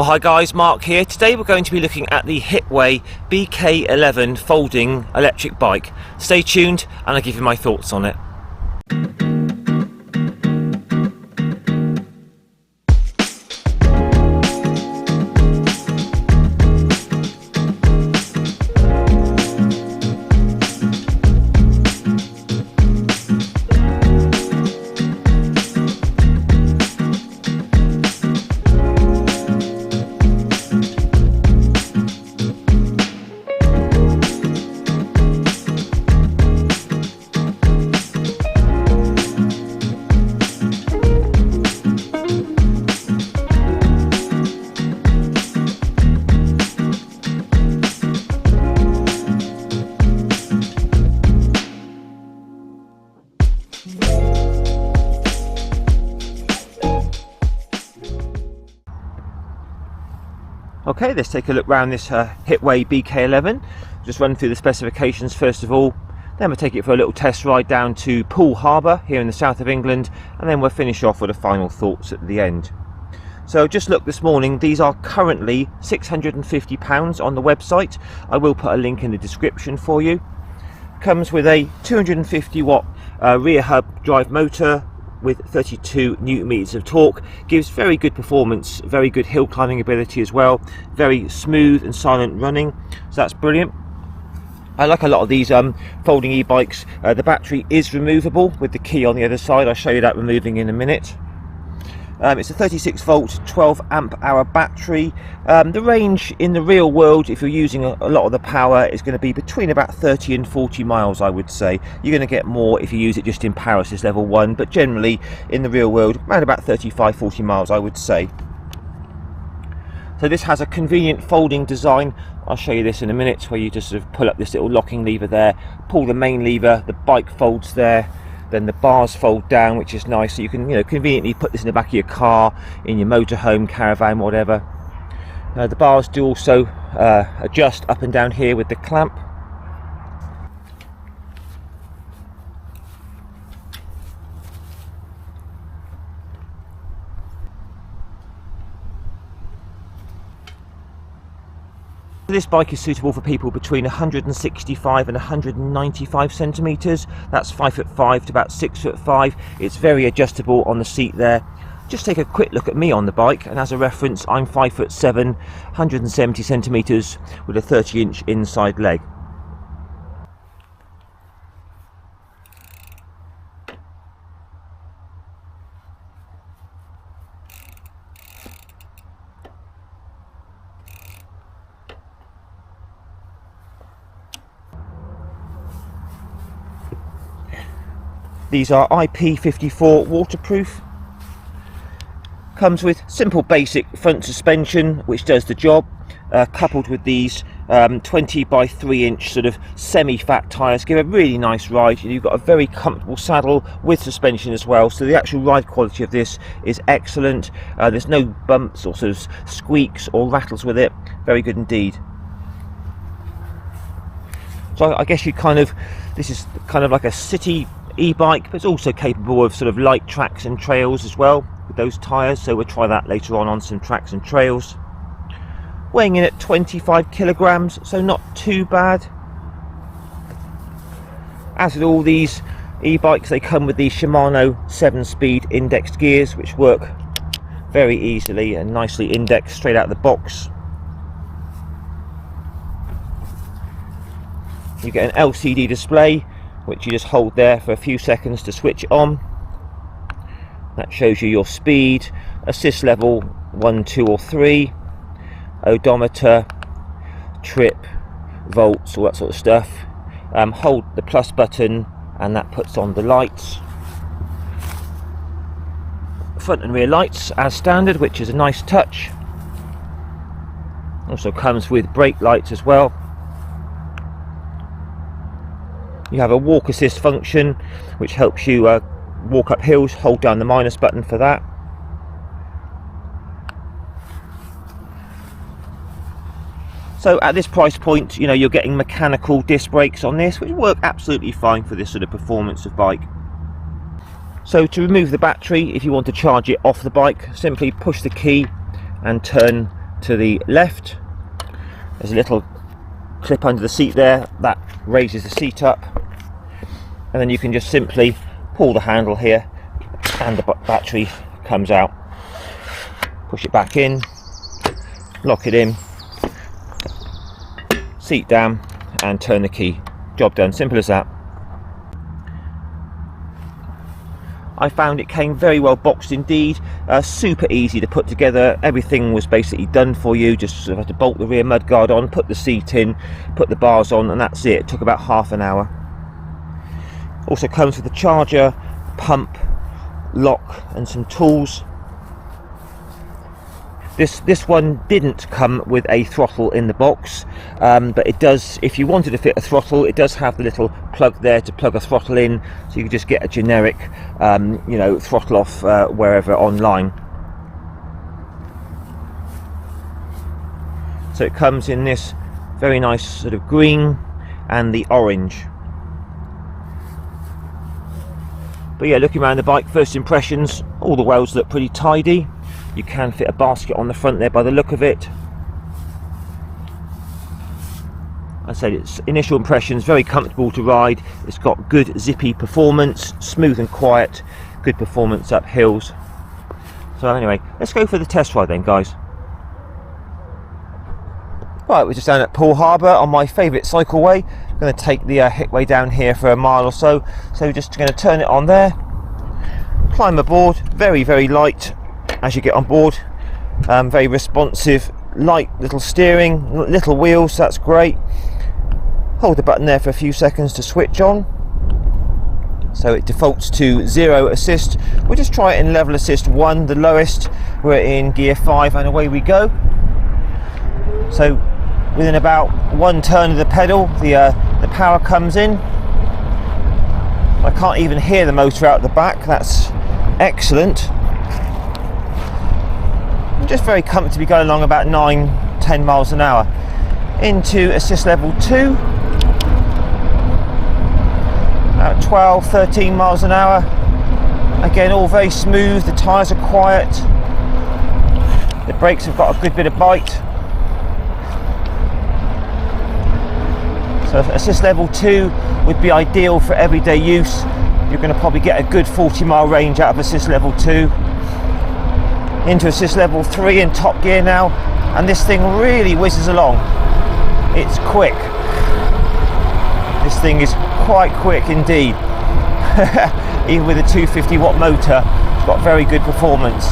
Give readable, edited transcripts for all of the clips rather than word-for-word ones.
Well, hi guys, Mark here. Today we're going to be looking at the Hitway Bk11 folding electric bike. Stay tuned and I'll give you my thoughts on it. Okay, let's take a look around this Hitway Bk11. Just run through the specifications first of all, then we'll take it for a little test ride down to Poole Harbour here in the south of England, and then we'll finish off with the final thoughts at the end. So just look this morning, these are currently £650 on the website. I will put a link in the description for you. Comes with a 250 watt rear hub drive motor with 32 newton meters of torque. Gives very good performance, very good hill climbing ability as well, very smooth and silent running, so that's brilliant. I like a lot of these folding e-bikes. The battery is removable with the key on the other side. I'll show you that removing in a minute. It's a 36 volt 12 amp hour battery. The range in the real world, if you're using a lot of the power, is going to be between about 30 and 40 miles, I would say. You're going to get more if you use it just in Paris as level 1, but generally in the real world around about 35-40 miles, I would say. So this has a convenient folding design. I'll show you this in a minute, where you just sort of pull up this little locking lever there, pull the main lever, the bike folds there, then the bars fold down, which is nice, so you can conveniently put this in the back of your car, in your motorhome, caravan, whatever. The bars do also adjust up and down here with the clamp. This bike is suitable for people between 165 and 195 centimetres. That's 5'5" to about 6'5". It's very adjustable on the seat there. Just take a quick look at me on the bike, and as a reference, I'm 5'7", 170 centimetres with a 30-inch inside leg. These are IP54 waterproof. Comes with simple basic front suspension, which does the job, coupled with these 20 by 3 inch sort of semi-fat tyres. Give a really nice ride. You've got a very comfortable saddle with suspension as well, so the actual ride quality of this is excellent. There's no bumps or sort of squeaks or rattles with it. Very good indeed. So I guess this is kind of like a city e-bike, but it's also capable of sort of light tracks and trails as well with those tyres, so we'll try that later on some tracks and trails. Weighing in at 25 kilograms, so not too bad. As with all these e-bikes, they come with the Shimano 7-speed indexed gears, which work very easily and nicely indexed straight out of the box. You get an LCD display, which you just hold there for a few seconds to switch it on. That shows you your speed, assist level 1, 2 or 3, odometer, trip, volts, all that sort of stuff. Hold the plus button and that puts on the lights. Front and rear lights as standard, which is a nice touch. Also comes with brake lights as well. You have a walk assist function, which helps you walk up hills. Hold down the minus button for that. So at this price point, you're getting mechanical disc brakes on this, which work absolutely fine for this sort of performance of bike. So to remove the battery, if you want to charge it off the bike, simply push the key and turn to the left. There's a little clip under the seat there that raises the seat up, and then you can just simply pull the handle here and the battery comes out. Push it back in, lock it in, seat down and turn the key. Job done, simple as that. I found it came very well boxed indeed, super easy to put together. Everything was basically done for you, just sort of had to bolt the rear mudguard on, put the seat in, put the bars on, and that's it. It took about half an hour. Also comes with a charger, pump, lock and some tools. This one didn't come with a throttle in the box, but it does, if you wanted to fit a throttle, it does have the little plug there to plug a throttle in, so you can just get a generic you know, throttle off wherever online. So it comes in this very nice sort of green and the orange. But yeah, looking around the bike, first impressions, all the wheels look pretty tidy. You can fit a basket on the front there by the look of it. I said it's initial impressions, very comfortable to ride. It's got good zippy performance, smooth and quiet, good performance up hills. So anyway, let's go for the test ride then, guys. Right, we're just down at Poole Harbour on my favourite cycleway. I'm going to take the Hitway down here for a mile or so. So we're just going to turn it on there, climb aboard, very, very light as you get on board, very responsive, light little steering, little wheels, that's great. Hold the button there for a few seconds to switch on, so it defaults to 0 assist. We'll just try it in level assist 1, the lowest. We're in gear 5 and away we go. So within about one turn of the pedal, the power comes in. I can't even hear the motor out the back, that's excellent. Just very comfortably going along about 9-10 miles an hour. Into assist level 2, about 12-13 miles an hour. Again, all very smooth, the tyres are quiet, the brakes have got a good bit of bite. So assist level 2 would be ideal for everyday use. You're going to probably get a good 40-mile range out of assist level 2. Into assist level 3 in top gear now, and this thing really whizzes along. It's quick. This thing is quite quick indeed. Even with a 250 watt motor, it's got very good performance.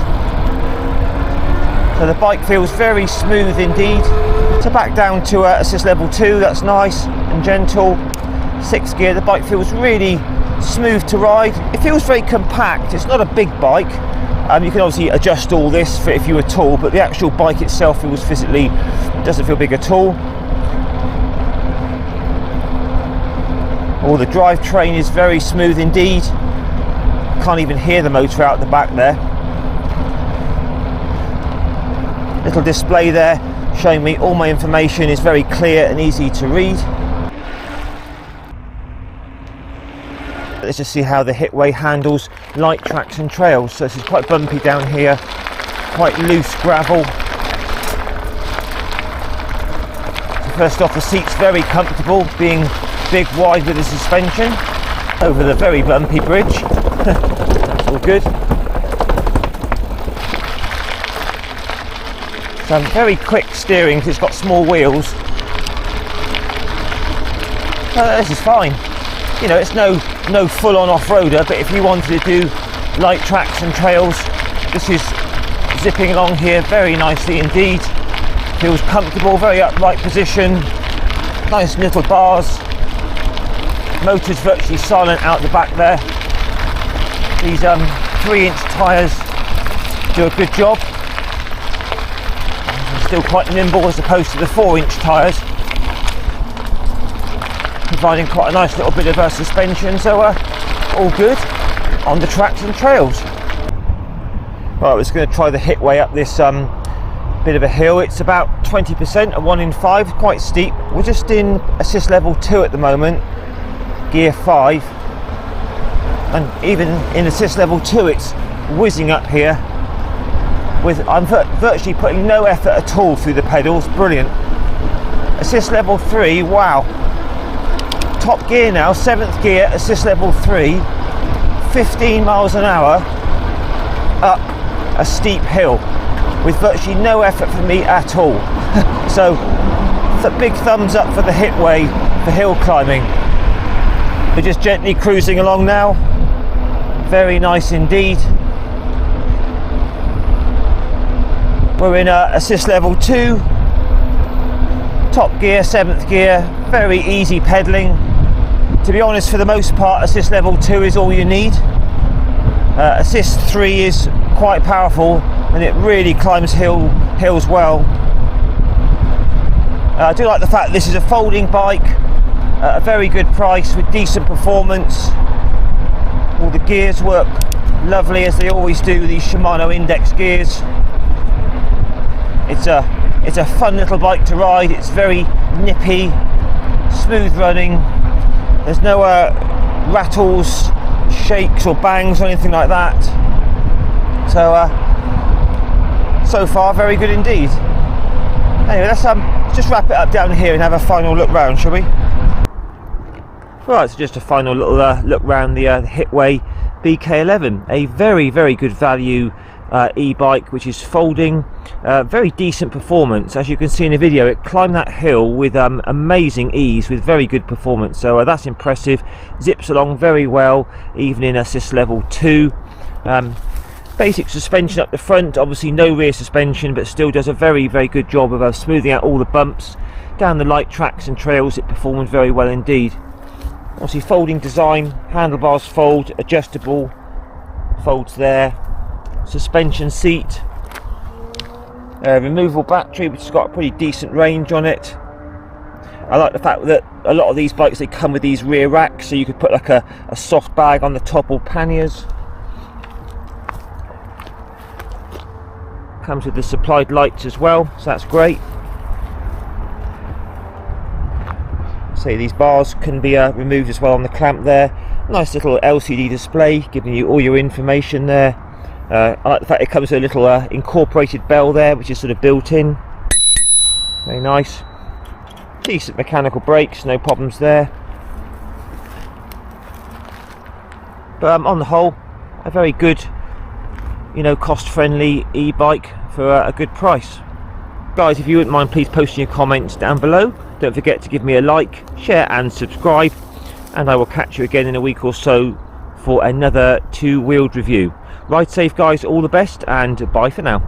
So the bike feels very smooth indeed. So back down to assist level 2, that's nice and gentle. 6th gear, the bike feels really smooth to ride. It feels very compact, it's not a big bike. You can obviously adjust all this for if you were tall, but the actual bike itself feels physically, doesn't feel big at all. Oh, the drivetrain is very smooth indeed. Can't even hear the motor out the back there. Little display there showing me all my information is very clear and easy to read. Let's just see how the Hitway handles light tracks and trails. So this is quite bumpy down here, quite loose gravel. So first off, the seat's very comfortable, being big, wide with the suspension over the very bumpy bridge. That's all good. So very quick steering because it's got small wheels. This is fine. You know, it's no full-on off-roader, but if you wanted to do light tracks and trails, this is zipping along here very nicely indeed. Feels comfortable, very upright position, nice little bars. Motor's virtually silent out the back there. These 3-inch tyres do a good job. Still quite nimble as opposed to the 4-inch tyres, providing quite a nice little bit of suspension, so all good on the tracks and trails. Right, we're just going to try the Hitway up this bit of a hill. It's about 20%, a 1 in 5, quite steep. We're just in assist level 2 at the moment, gear 5, and even in assist level 2 it's whizzing up here. I'm virtually putting no effort at all through the pedals. Brilliant. Assist level 3, wow. Top gear now, 7th gear, assist level 3, 15 miles an hour up a steep hill with virtually no effort from me at all. So big thumbs up for the Hitway for hill climbing. We're just gently cruising along now. Very nice indeed. We're in assist level 2, top gear, 7th gear, very easy pedalling. To be honest, for the most part, assist level 2 is all you need. Assist 3 is quite powerful and it really climbs hills well. I do like the fact that this is a folding bike at a very good price with decent performance. All the gears work lovely as they always do, these Shimano index gears. It's a fun little bike to ride. It's very nippy, smooth running. There's no rattles, shakes or bangs or anything like that. So far very good indeed. Anyway, let's just wrap it up down here and have a final look round, shall we? Right, so just a final little look round the Hitway Bk11, a very good value e-bike which is folding, very decent performance. As you can see in the video, it climbed that hill with amazing ease with very good performance, so that's impressive. Zips along very well even in assist level 2. Basic suspension up the front, obviously no rear suspension, but still does a very good job of smoothing out all the bumps. Down the light tracks and trails it performed very well indeed. Obviously folding design, handlebars fold, adjustable, folds there, suspension seat, removable battery which has got a pretty decent range on it. I like the fact that a lot of these bikes, they come with these rear racks, so you could put like a soft bag on the top or panniers. Comes with the supplied lights as well, so that's great. So these bars can be removed as well on the clamp there. Nice little LCD display giving you all your information there. I like the fact it comes with a little incorporated bell there which is sort of built in. Very nice. Decent mechanical brakes, no problems there. But on the whole, a very good, cost-friendly e-bike for a good price. Guys, if you wouldn't mind please posting your comments down below. Don't forget to give me a like, share and subscribe, and I will catch you again in a week or so for another two-wheeled review. Ride safe guys, all the best, and bye for now.